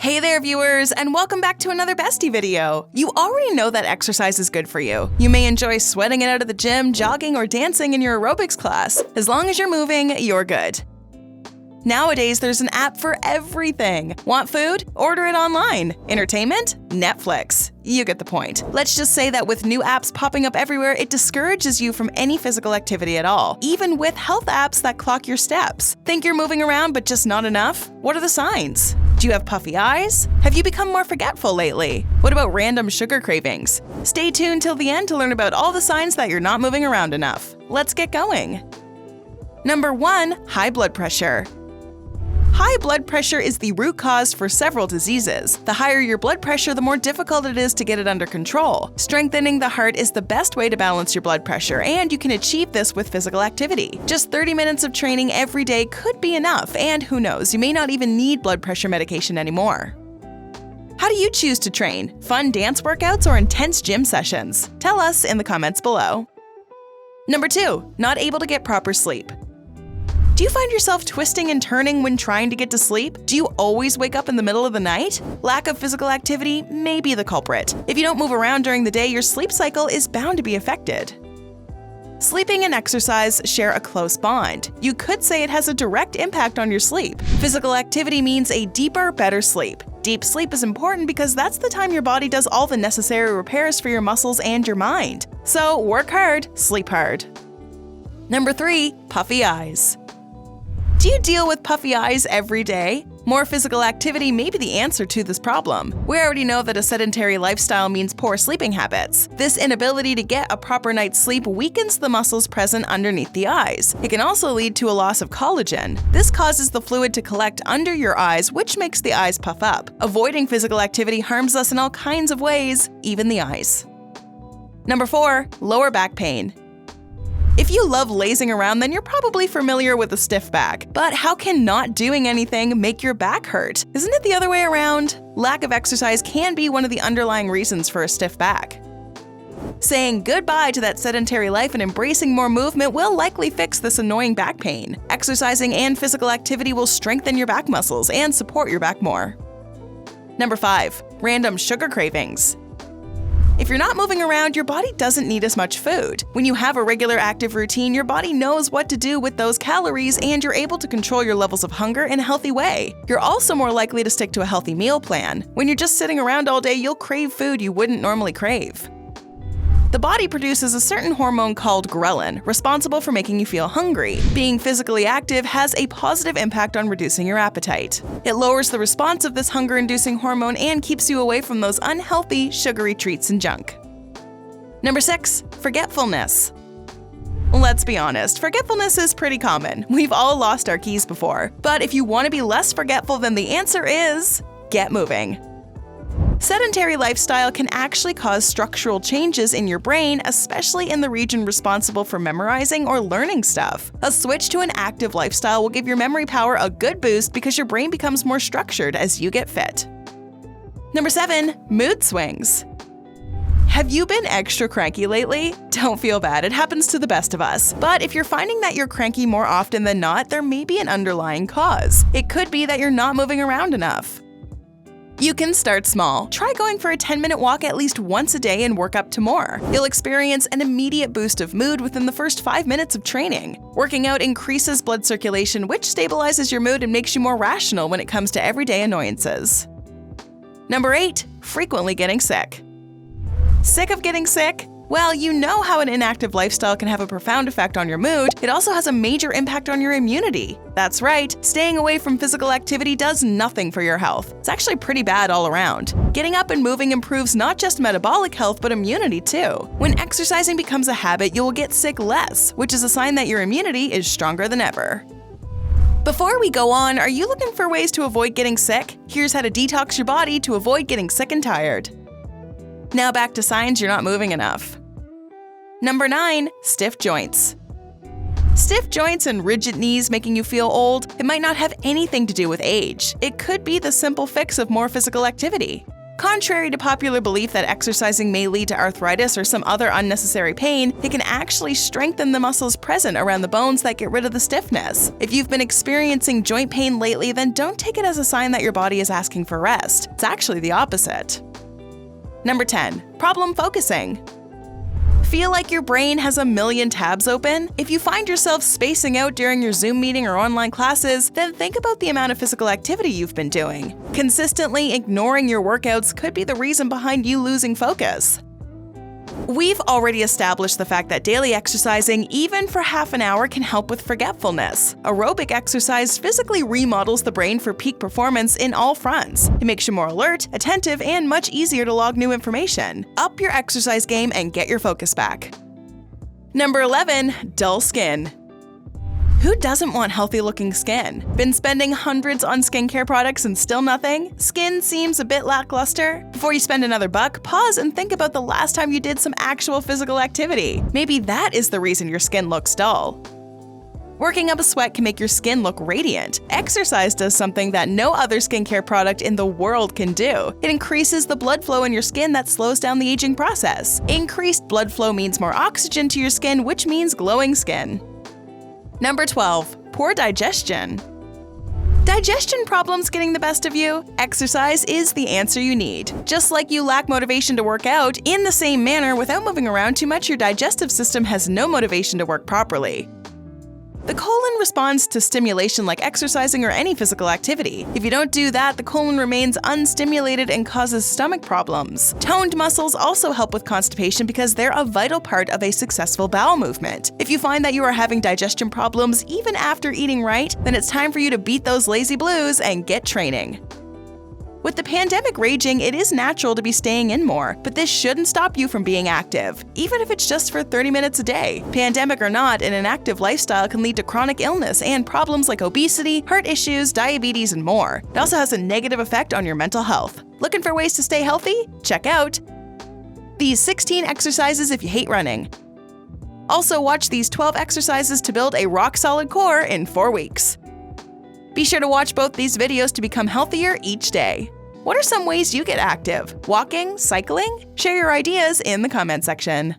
Hey there viewers, and welcome back to another Bestie video. You already know that exercise is good for you. You may enjoy sweating it out at the gym, jogging, or dancing in your aerobics class. As long as you're moving, you're good. Nowadays, there's an app for everything. Want food? Order it online. Entertainment? Netflix. You get the point. Let's just say that with new apps popping up everywhere, it discourages you from any physical activity at all, even with health apps that clock your steps. Think you're moving around but just not enough? What are the signs? Do you have puffy eyes? Have you become more forgetful lately? What about random sugar cravings? Stay tuned till the end to learn about all the signs that you're not moving around enough. Let's get going. Number 1. High blood pressure. High blood pressure is the root cause for several diseases. The higher your blood pressure, the more difficult it is to get it under control. Strengthening the heart is the best way to balance your blood pressure, and you can achieve this with physical activity. Just 30 minutes of training every day could be enough, and who knows, you may not even need blood pressure medication anymore. How do you choose to train? Fun dance workouts or intense gym sessions? Tell us in the comments below. Number 2. Not able to get proper sleep. Do you find yourself twisting and turning when trying to get to sleep? Do you always wake up in the middle of the night? Lack of physical activity may be the culprit. If you don't move around during the day, your sleep cycle is bound to be affected. Sleeping and exercise share a close bond. You could say it has a direct impact on your sleep. Physical activity means a deeper, better sleep. Deep sleep is important because that's the time your body does all the necessary repairs for your muscles and your mind. So work hard, sleep hard. Number 3. Puffy eyes. Do you deal with puffy eyes every day? More physical activity may be the answer to this problem. We already know that a sedentary lifestyle means poor sleeping habits. This inability to get a proper night's sleep weakens the muscles present underneath the eyes. It can also lead to a loss of collagen. This causes the fluid to collect under your eyes, which makes the eyes puff up. Avoiding physical activity harms us in all kinds of ways, even the eyes. Number 4. Lower back pain. If you love lazing around, then you're probably familiar with a stiff back. But how can not doing anything make your back hurt? Isn't it the other way around? Lack of exercise can be one of the underlying reasons for a stiff back. Saying goodbye to that sedentary life and embracing more movement will likely fix this annoying back pain. Exercising and physical activity will strengthen your back muscles and support your back more. Number 5. Random sugar cravings. If you're not moving around, your body doesn't need as much food. When you have a regular active routine, your body knows what to do with those calories and you're able to control your levels of hunger in a healthy way. You're also more likely to stick to a healthy meal plan. When you're just sitting around all day, you'll crave food you wouldn't normally crave. The body produces a certain hormone called ghrelin, responsible for making you feel hungry. Being physically active has a positive impact on reducing your appetite. It lowers the response of this hunger-inducing hormone and keeps you away from those unhealthy, sugary treats and junk. Number 6. Forgetfulness. Let's be honest, forgetfulness is pretty common. We've all lost our keys before. But if you want to be less forgetful, then the answer is get moving. Sedentary lifestyle can actually cause structural changes in your brain, especially in the region responsible for memorizing or learning stuff. A switch to an active lifestyle will give your memory power a good boost because your brain becomes more structured as you get fit. Number 7. Mood swings. Have you been extra cranky lately? Don't feel bad, it happens to the best of us. But if you're finding that you're cranky more often than not, there may be an underlying cause. It could be that you're not moving around enough. You can start small. Try going for a 10-minute walk at least once a day and work up to more. You'll experience an immediate boost of mood within the first 5 minutes of training. Working out increases blood circulation, which stabilizes your mood and makes you more rational when it comes to everyday annoyances. Number 8. Frequently getting sick. Sick of getting sick? Well, you know how an inactive lifestyle can have a profound effect on your mood. It also has a major impact on your immunity. That's right, staying away from physical activity does nothing for your health. It's actually pretty bad all around. Getting up and moving improves not just metabolic health, but immunity too. When exercising becomes a habit, you will get sick less, which is a sign that your immunity is stronger than ever. Before we go on, are you looking for ways to avoid getting sick? Here's how to detox your body to avoid getting sick and tired. Now back to signs you're not moving enough. Number 9. Stiff joints. Stiff joints and rigid knees making you feel old, it might not have anything to do with age. It could be the simple fix of more physical activity. Contrary to popular belief that exercising may lead to arthritis or some other unnecessary pain, it can actually strengthen the muscles present around the bones that get rid of the stiffness. If you've been experiencing joint pain lately, then don't take it as a sign that your body is asking for rest. It's actually the opposite. Number 10. Problem focusing. Feel like your brain has a million tabs open? If you find yourself spacing out during your Zoom meeting or online classes, then think about the amount of physical activity you've been doing. Consistently ignoring your workouts could be the reason behind you losing focus. We've already established the fact that daily exercising, even for half an hour, can help with forgetfulness. Aerobic exercise physically remodels the brain for peak performance in all fronts. It makes you more alert, attentive, and much easier to log new information. Up your exercise game and get your focus back. Number 11. Dull skin. Who doesn't want healthy-looking skin? Been spending hundreds on skincare products and still nothing? Skin seems a bit lackluster? Before you spend another buck, pause and think about the last time you did some actual physical activity. Maybe that is the reason your skin looks dull. Working up a sweat can make your skin look radiant. Exercise does something that no other skincare product in the world can do. It increases the blood flow in your skin that slows down the aging process. Increased blood flow means more oxygen to your skin, which means glowing skin. Number 12. Poor digestion. Digestion problems getting the best of you? Exercise is the answer you need. Just like you lack motivation to work out, in the same manner, without moving around too much, your digestive system has no motivation to work properly. The colon responds to stimulation like exercising or any physical activity. If you don't do that, the colon remains unstimulated and causes stomach problems. Toned muscles also help with constipation because they're a vital part of a successful bowel movement. If you find that you are having digestion problems even after eating right, then it's time for you to beat those lazy blues and get training. With the pandemic raging, it is natural to be staying in more, but this shouldn't stop you from being active, even if it's just for 30 minutes a day. Pandemic or not, an inactive lifestyle can lead to chronic illness and problems like obesity, heart issues, diabetes, and more. It also has a negative effect on your mental health. Looking for ways to stay healthy? Check out these 16 exercises if you hate running. Also, watch these 12 exercises to build a rock-solid core in 4 weeks. Be sure to watch both these videos to become healthier each day. What are some ways you get active? Walking? Cycling? Share your ideas in the comment section.